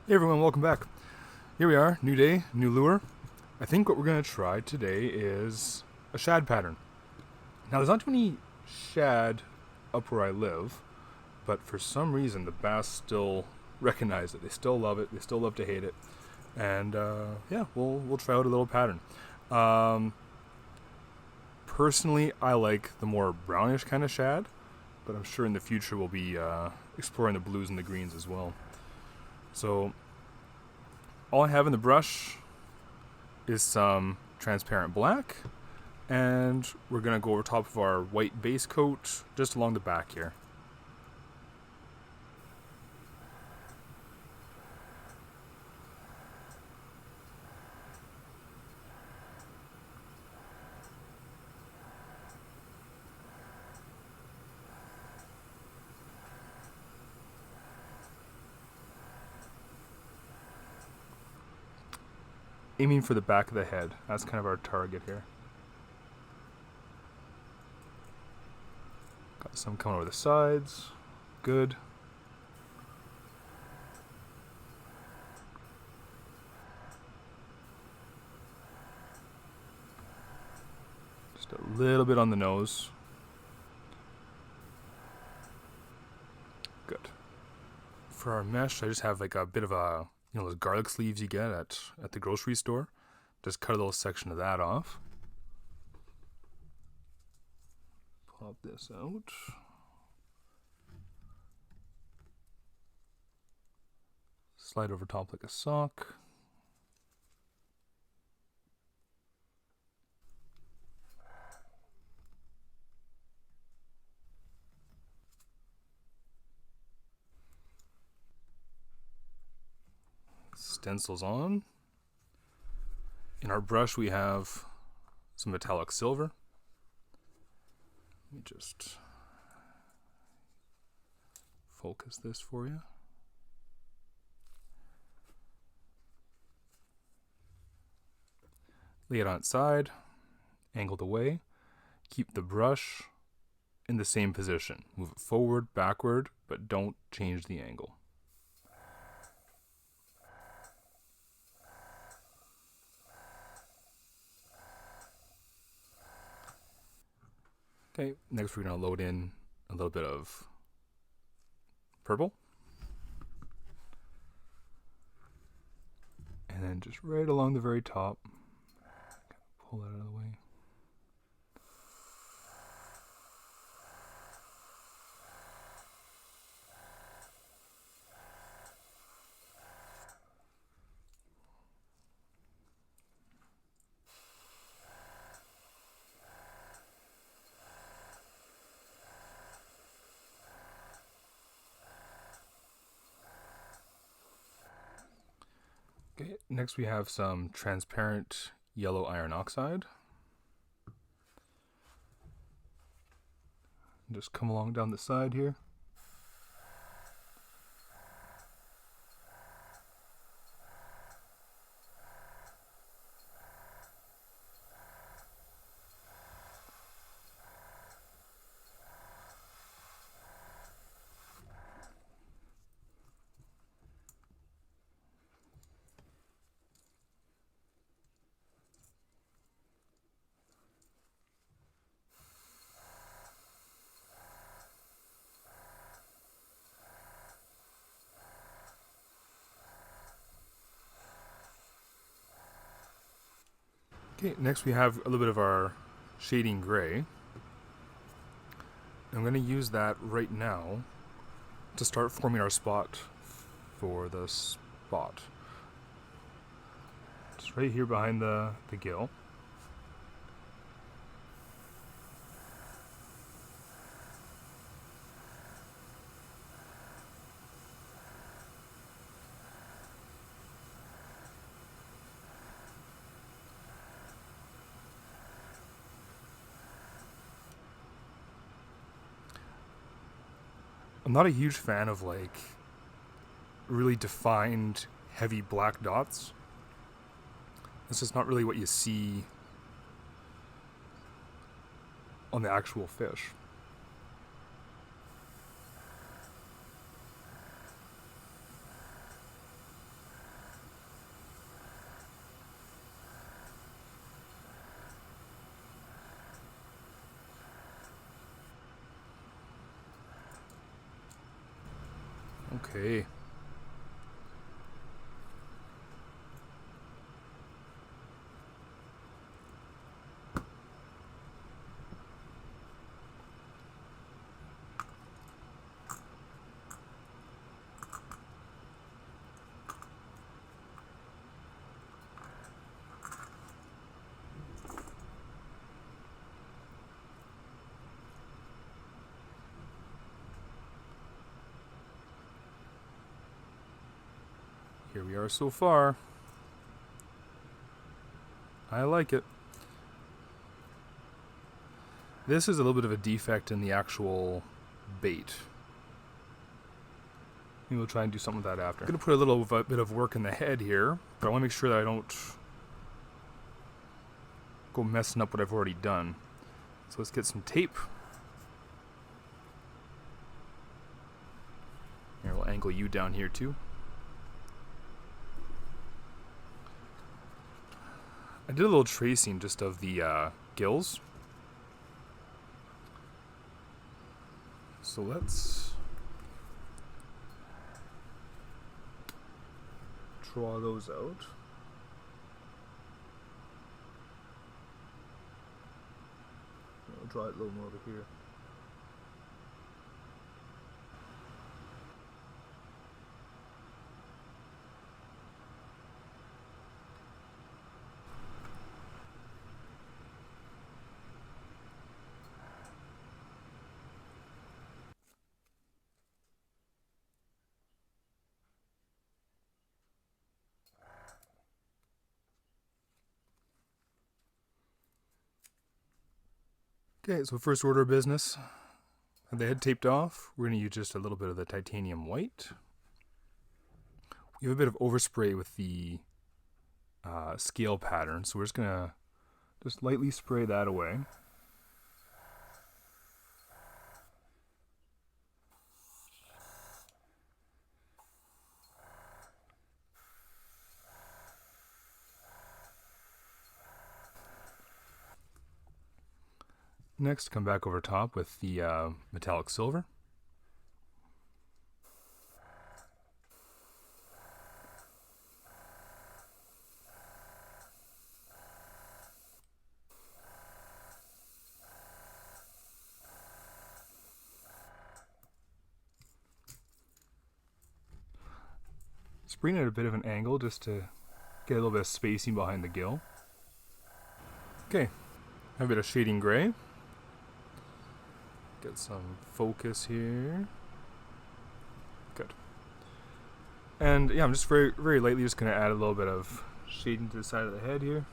Hey everyone, welcome back. Here we are, new day, new lure. I think what we're going to try today is a shad pattern. Now there's not too many shad up where I live, but for some reason the bass still recognize it. They still love it, they still love to hate it. And yeah, we'll try out a little pattern. Um, Personally, I like the more brownish kind of shad, but I'm sure in the future we'll be exploring the blues and the greens as well. So all I have in the brush is some transparent black, and we're going to go over top of our white base coat just along the back here. Aiming for the back of the head, that's kind of our target here. Got some coming over the sides, good. Just a little bit on the nose. Good. For our mesh, I just have like a bit of a, those garlic sleeves you get at the grocery store. Just cut a little section of that off. Pop this out. Slide over top like a sock. Stencils on. In our brush we have some metallic silver. Let me just focus this for you. Lay it on its side, angled away. Keep the brush in the same position. Move it forward, backward, but don't change the angle. Okay, next we're going to load in a little bit of purple. And then just right along the very top, pull that out of the way. Okay, next we have some transparent yellow iron oxide. Just come along down the side here. Okay, next we have a little bit of our shading gray. I'm going to use that right now to start forming our spot for the spot. It's right here behind the gill. I'm not a huge fan of like really defined heavy black dots. This is not really what you see on the actual fish. Okay. Here we are so far. I like it. This is a little bit of a defect in the actual bait. Maybe we'll try and do something with that after. I'm going to put a little bit of work in the head here, but I want to make sure that I don't go messing up what I've already done. So let's get some tape. Here, we'll angle you down here too. I did a little tracing just of the gills. So let's draw those out. I'll draw it a little more over here. Okay, so first order of business. Have the head taped off. We're going to use just a little bit of the titanium white. We have a bit of overspray with the scale pattern, so we're just going to just lightly spray that away. Next, come back over top with the metallic silver. Spraying at a bit of an angle just to get a little bit of spacing behind the gill. Okay, have a bit of shading gray. Get some focus here. Good. And yeah, I'm just very lightly just going to add a little bit of shading to the side of the head here.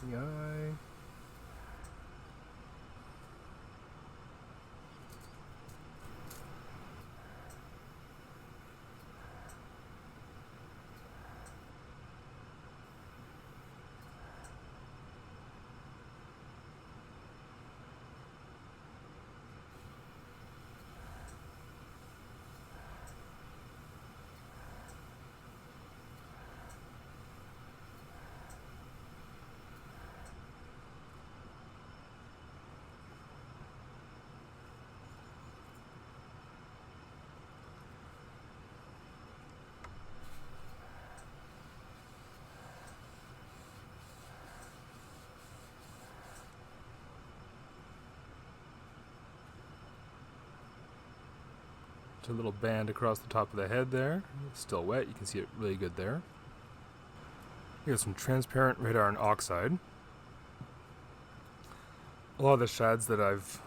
The eye. A little band across the top of the head there. It's still wet, you can see it really good there. We got some transparent red iron oxide. A lot of the shads that I've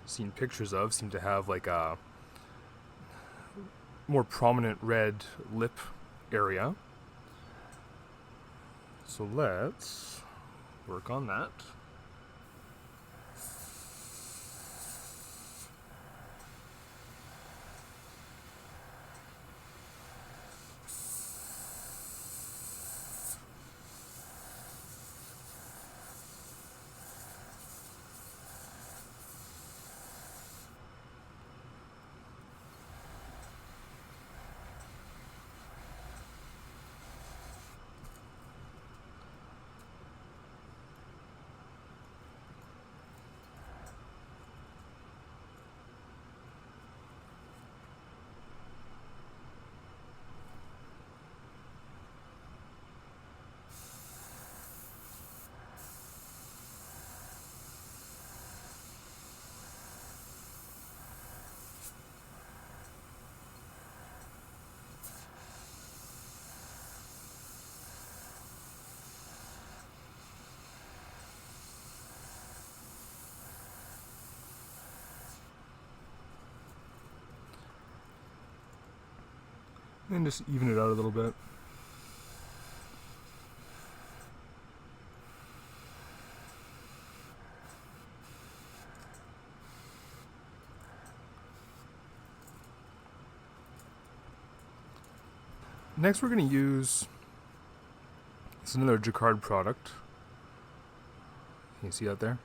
seen pictures of seem to have like a more prominent red lip area. So let's work on that. And just even it out a little bit. Next we're going to use, it's another Jacquard product. Can you see that there?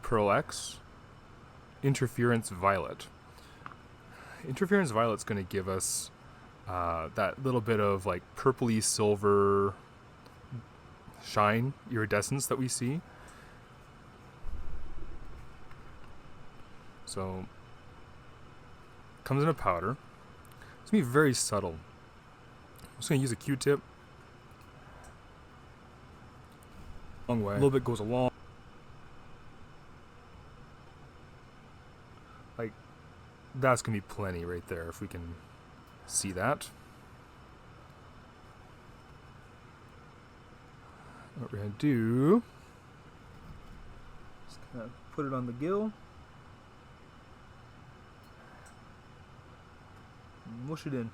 Pearl X Interference Violet. Interference Violet's going to give us that little bit of like purpley silver shine, iridescence that we see. So, comes in a powder. It's going to be very subtle. I'm just going to use a Q-tip. Long way. A little bit goes along. Like, that's going to be plenty right there if we can see that. What we're going to do, just kind of put it on the gill. Mush it in.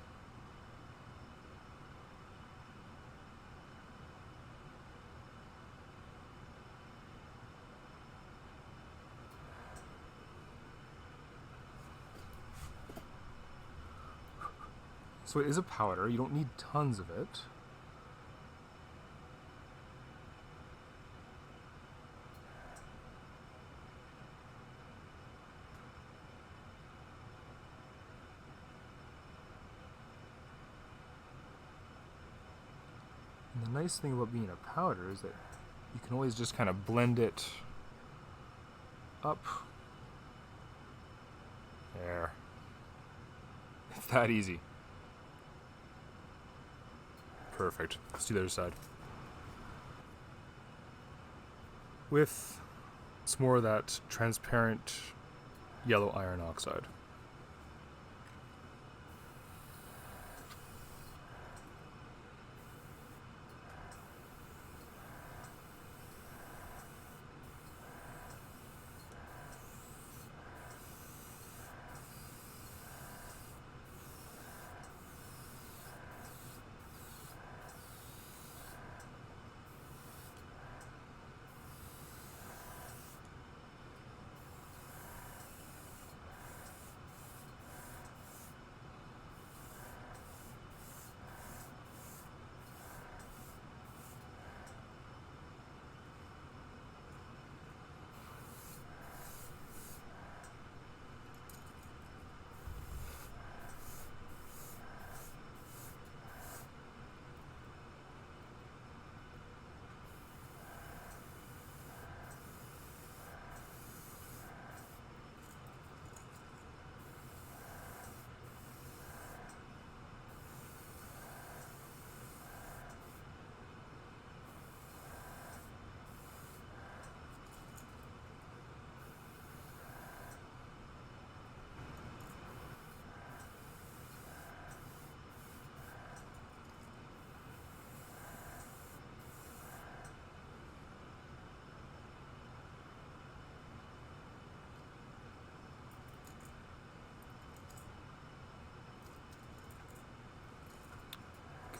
So it is a powder, you don't need tons of it. And the nice thing about being a powder is that you can always just kind of blend it up. There. It's that easy. Perfect. Let's do the other side. With some more of that transparent yellow iron oxide.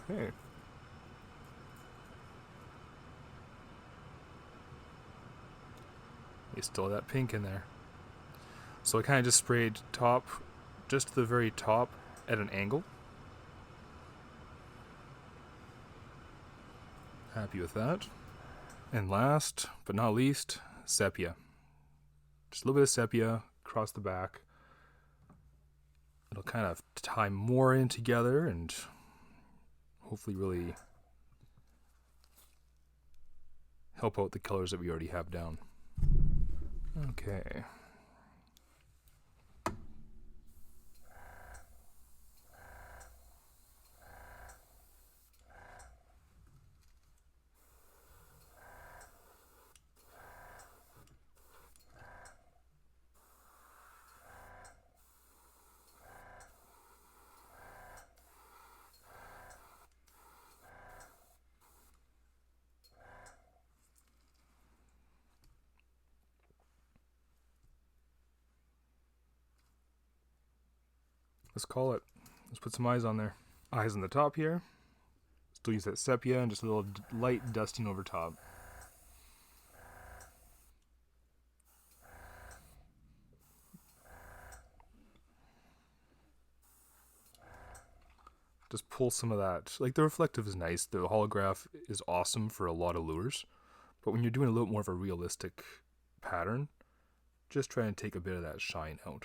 Okay. You still have that pink in there. So I kind of just sprayed top, just to the very top at an angle. Happy with that. And last but not least, sepia. Just a little bit of sepia across the back. It'll kind of tie more in together and hopefully really help out the colors that we already have down. Okay. Let's call it. Let's put some eyes on there. Eyes on the top here. Still use that sepia and just a little light dusting over top. Just pull some of that. Like, the reflective is nice. The holograph is awesome for a lot of lures. But when you're doing a little more of a realistic pattern, just try and take a bit of that shine out.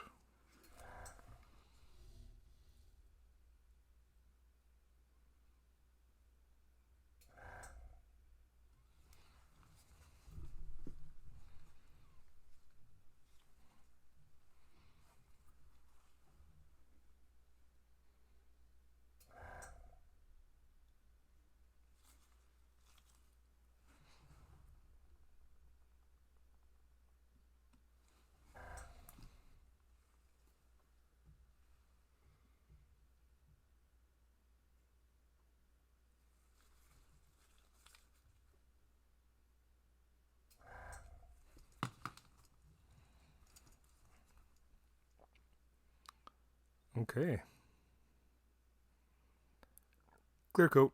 Okay. Clear coat.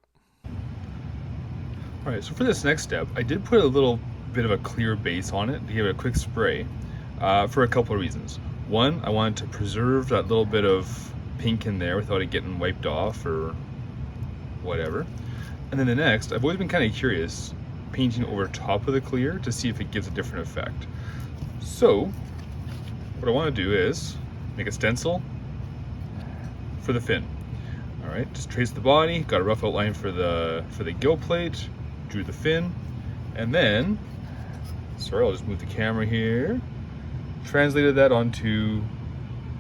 Alright, so for this next step, I did put a little bit of a clear base on it to give it a quick spray for a couple of reasons. One, I wanted to preserve that little bit of pink in there without it getting wiped off or whatever. And then the next, I've always been kind of curious painting over top of the clear to see if it gives a different effect. So, what I want to do is make a stencil for the fin. All right, just trace the body, got a rough outline for the gill plate, drew the fin, and then, sorry, I'll just move the camera here, translated that onto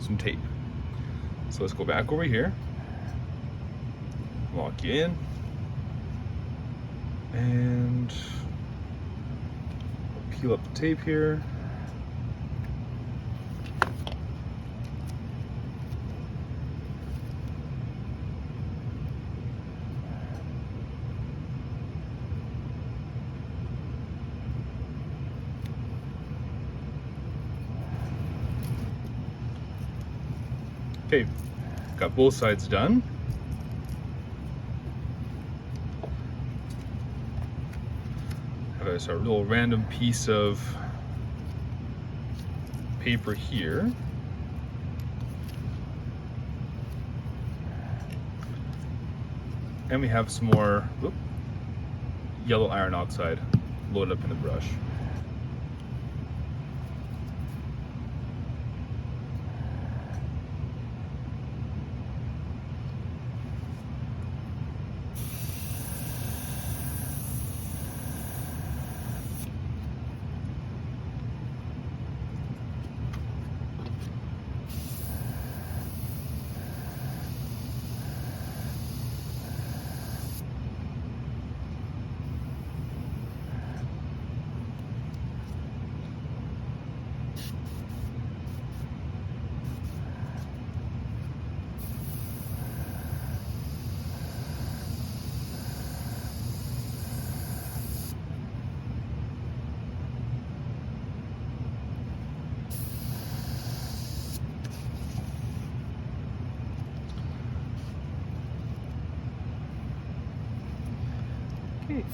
some tape. So let's go back over here, lock you in, and I'll peel up the tape here. Okay, got both sides done. Have a sort of little random piece of paper here. And we have some more yellow iron oxide loaded up in the brush. Okay.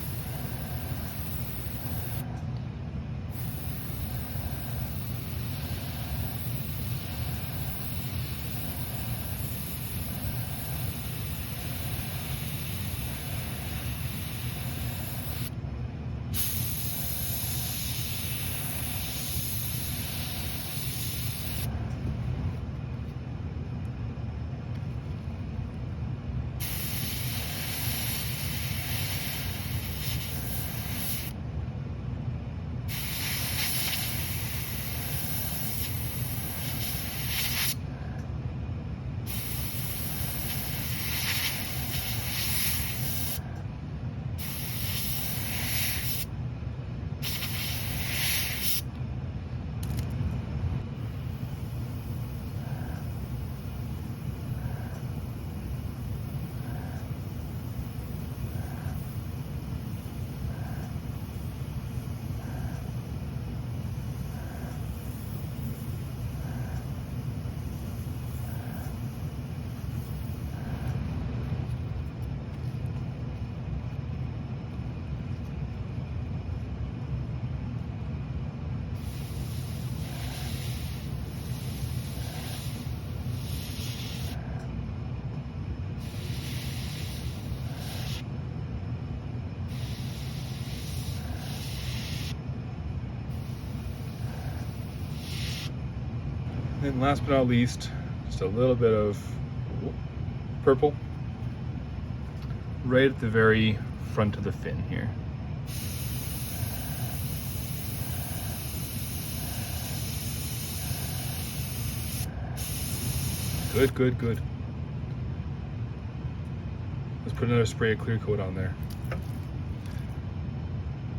And last but not least, just a little bit of purple right at the very front of the fin here. Good, good, good. Let's put another spray of clear coat on there.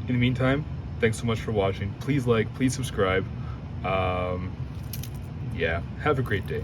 In the meantime, thanks so much for watching. Please like, please subscribe. Yeah, have a great day.